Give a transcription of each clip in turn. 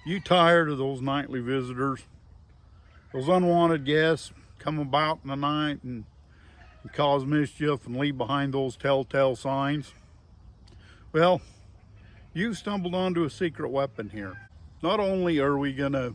You tired of those nightly visitors? Those unwanted guests come about in the night and cause mischief and leave behind those telltale signs? Well, you've stumbled onto a secret weapon here. Not only are we going to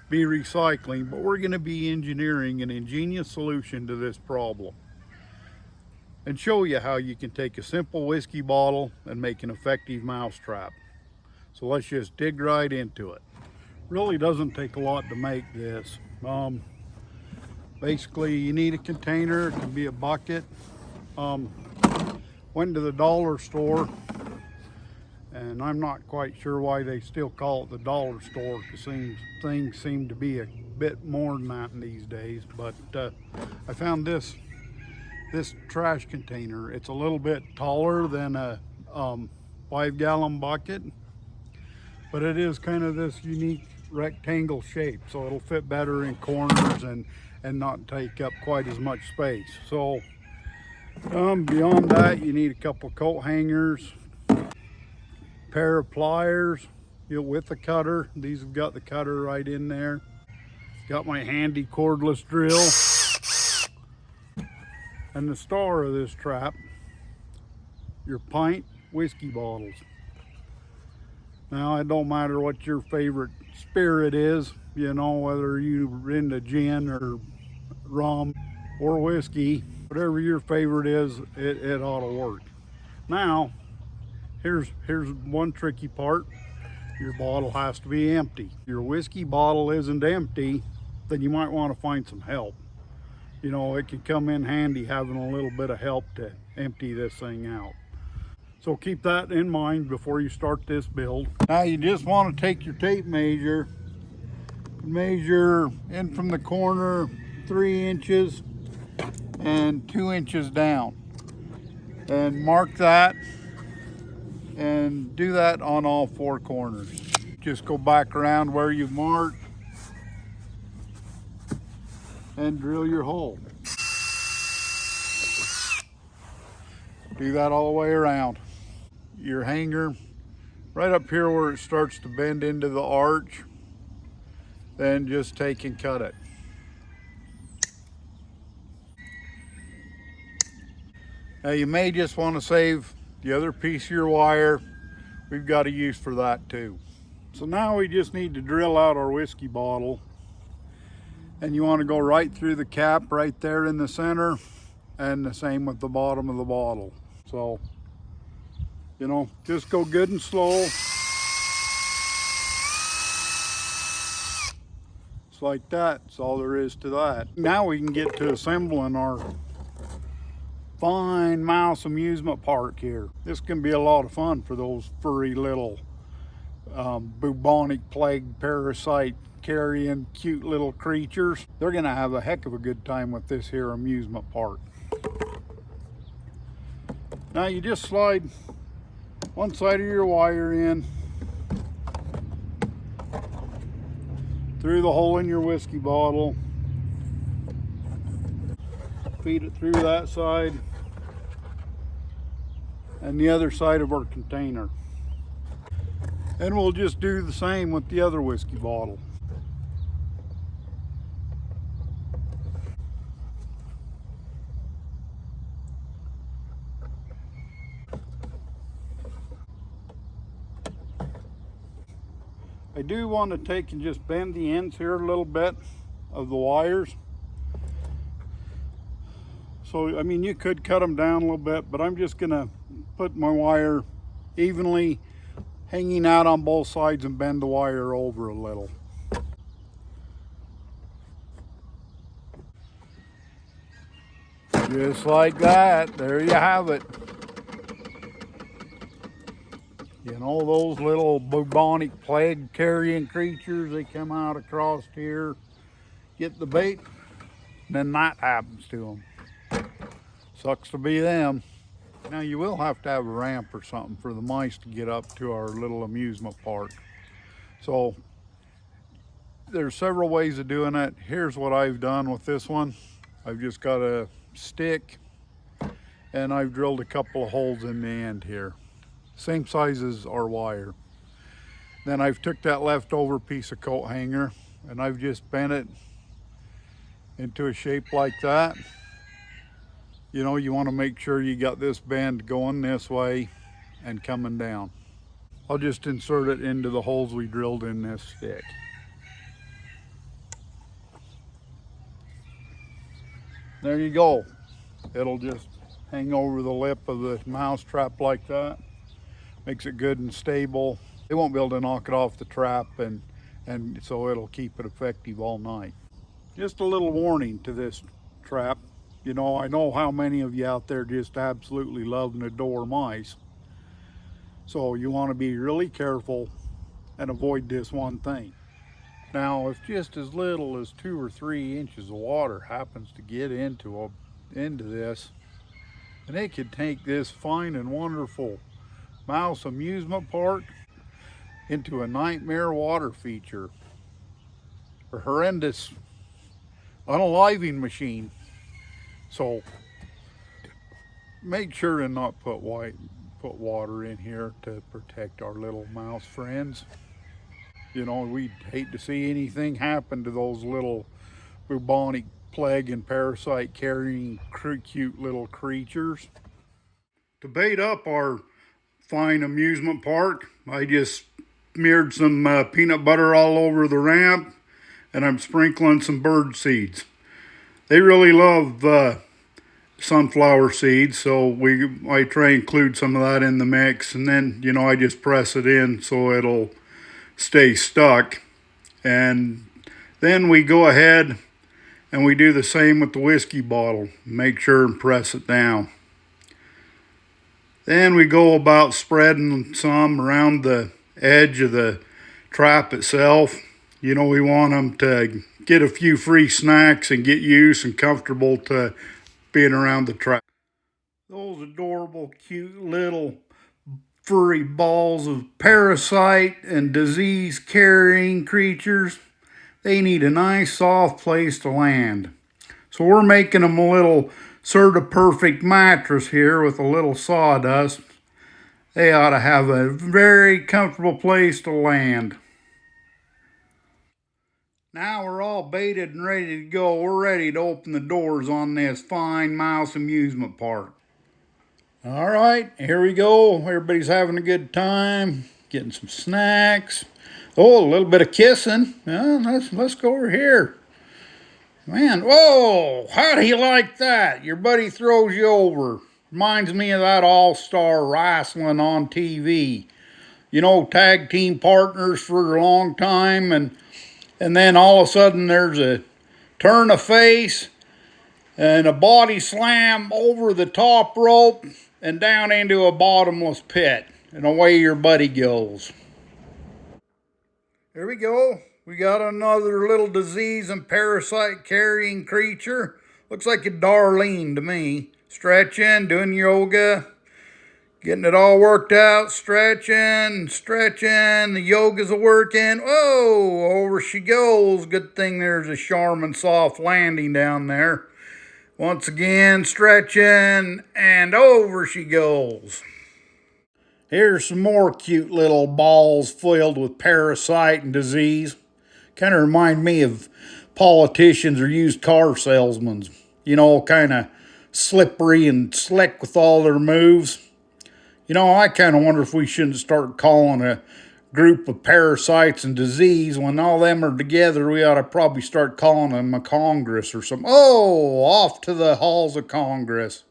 be recycling, but we're going to be engineering an ingenious solution to this problem and show you how you can take a simple whiskey bottle and make an effective mousetrap. So let's just dig right into it. Really doesn't take a lot to make this. Basically, you need a container. It can be a bucket. Went to the dollar store, and I'm not quite sure why they still call it the dollar store, because things seem to be a bit more than that these days. But I found this trash container. It's a little bit taller than a 5-gallon bucket, but it is kind of this unique rectangle shape, so it'll fit better in corners and not take up quite as much space. So beyond that, you need a couple coat hangers, pair of pliers, with the cutter. These have got the cutter right in there. Got my handy cordless drill, and the star of this trap, your pint whiskey bottles. Now, it don't matter what your favorite spirit is, whether you're into gin or rum or whiskey, whatever your favorite is, it ought to work. Now, here's one tricky part. Your bottle has to be empty. If your whiskey bottle isn't empty, then you might want to find some help. It could come in handy having a little bit of help to empty this thing out. So keep that in mind before you start this build. Now you just want to take your tape measure in from the corner 3 inches and 2 inches down, and mark that, and do that on all 4 corners. Just go back around where you've marked and drill your hole. Do that all the way around. Your hanger right up here where it starts to bend into the arch, then just take and cut it. Now you may just want to save the other piece of your wire. We've got a use for that too. So now we just need to drill out our whiskey bottle, and you want to go right through the cap right there in the center, and the same with the bottom of the bottle. So just go good and slow. It's like that. That's all there is to that. Now we can get to assembling our fine mouse amusement park here. This can be a lot of fun for those furry little bubonic plague parasite carrying cute little creatures. They're gonna have a heck of a good time with this here amusement park. Now you just slide one side of your wire in through the hole in your whiskey bottle, feed it through that side and the other side of our container, and we'll just do the same with the other whiskey bottle. I do want to take and just bend the ends here a little bit of the wires. So, you could cut them down a little bit, but I'm just gonna put my wire evenly hanging out on both sides and bend the wire over a little. Just like that, there you have it. Those little bubonic plague carrying creatures, they come out across here, get the bait, and then that happens to them. Sucks to be them. Now you will have to have a ramp or something for the mice to get up to our little amusement park. So there's several ways of doing it. Here's what I've done with this one. I've just got a stick, and I've drilled a couple of holes in the end here. Same size as our wire. Then I've took that leftover piece of coat hanger and I've just bent it into a shape like that. You know, you want to make sure you got this bend going this way and coming down. I'll just insert it into the holes we drilled in this stick. There you go. It'll just hang over the lip of the mouse trap like that. Makes it good and stable. They won't be able to knock it off the trap, and so it'll keep it effective all night. Just a little warning to this trap. You know, I know how many of you out there just absolutely love and adore mice. So you want to be really careful and avoid this one thing. Now, if just as little as 2 or 3 inches of water happens to get into this, and it could take this fine and wonderful mouse amusement park into a nightmare water feature, or horrendous unaliving machine. So make sure and not put water in here to protect our little mouse friends. You know, we'd hate to see anything happen to those little bubonic plague and parasite carrying cute little creatures. To bait up our fine amusement park, I just smeared some peanut butter all over the ramp, and I'm sprinkling some bird seeds. They really love sunflower seeds, so I try and include some of that in the mix, and then, you know, I just press it in so it'll stay stuck. And then we go ahead and we do the same with the whiskey bottle. Make sure and press it down. Then we go about spreading some around the edge of the trap itself. You know, we want them to get a few free snacks and get used and comfortable to being around the trap. Those adorable, cute little furry balls of parasite and disease carrying creatures, they need a nice soft place to land. So we're making them a little sort of perfect mattress here with a little sawdust. They ought to have a very comfortable place to land. Now we're all baited and ready to go. We're ready to open the doors on this fine mouse amusement park. All right, here we go. Everybody's having a good time, getting some snacks. Oh, a little bit of kissing. Let's go over here. Man, whoa, how do you like that? Your buddy throws you over. Reminds me of that all-star wrestling on TV. You know, tag team partners for a long time, and then all of a sudden there's a turn of face and a body slam over the top rope and down into a bottomless pit, and away your buddy goes. Here we go. We got another little disease and parasite carrying creature. Looks like a Darlene to me. Stretching, doing yoga, getting it all worked out, stretching, the yoga's a-working. Whoa, over she goes. Good thing there's a Charmin soft landing down there. Once again, stretching, and over she goes. Here's some more cute little balls filled with parasite and disease. Kind of remind me of politicians or used car salesmen. You know, kind of slippery and slick with all their moves. You know, I kind of wonder if we shouldn't start calling a group of parasites and disease. When all them are together, we ought to probably start calling them a Congress or something. Oh, off to the halls of Congress.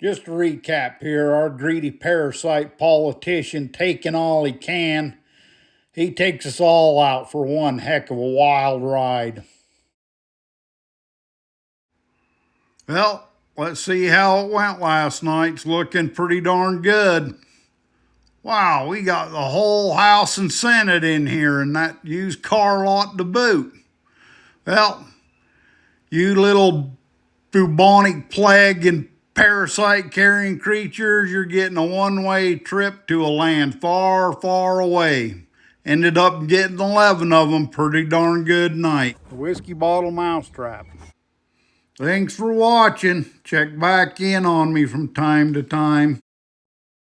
Just to recap here, our greedy parasite politician taking all he can. He takes us all out for one heck of a wild ride. Well, let's see how it went last night. It's looking pretty darn good. Wow, we got the whole House and Senate in here and that used car lot to boot. Well, you little bubonic plague and parasite carrying creatures, you're getting a one-way trip to a land far, far away. Ended up getting 11 of them pretty darn good night. The whiskey bottle mousetrap. Thanks for watching. Check back in on me from time to time.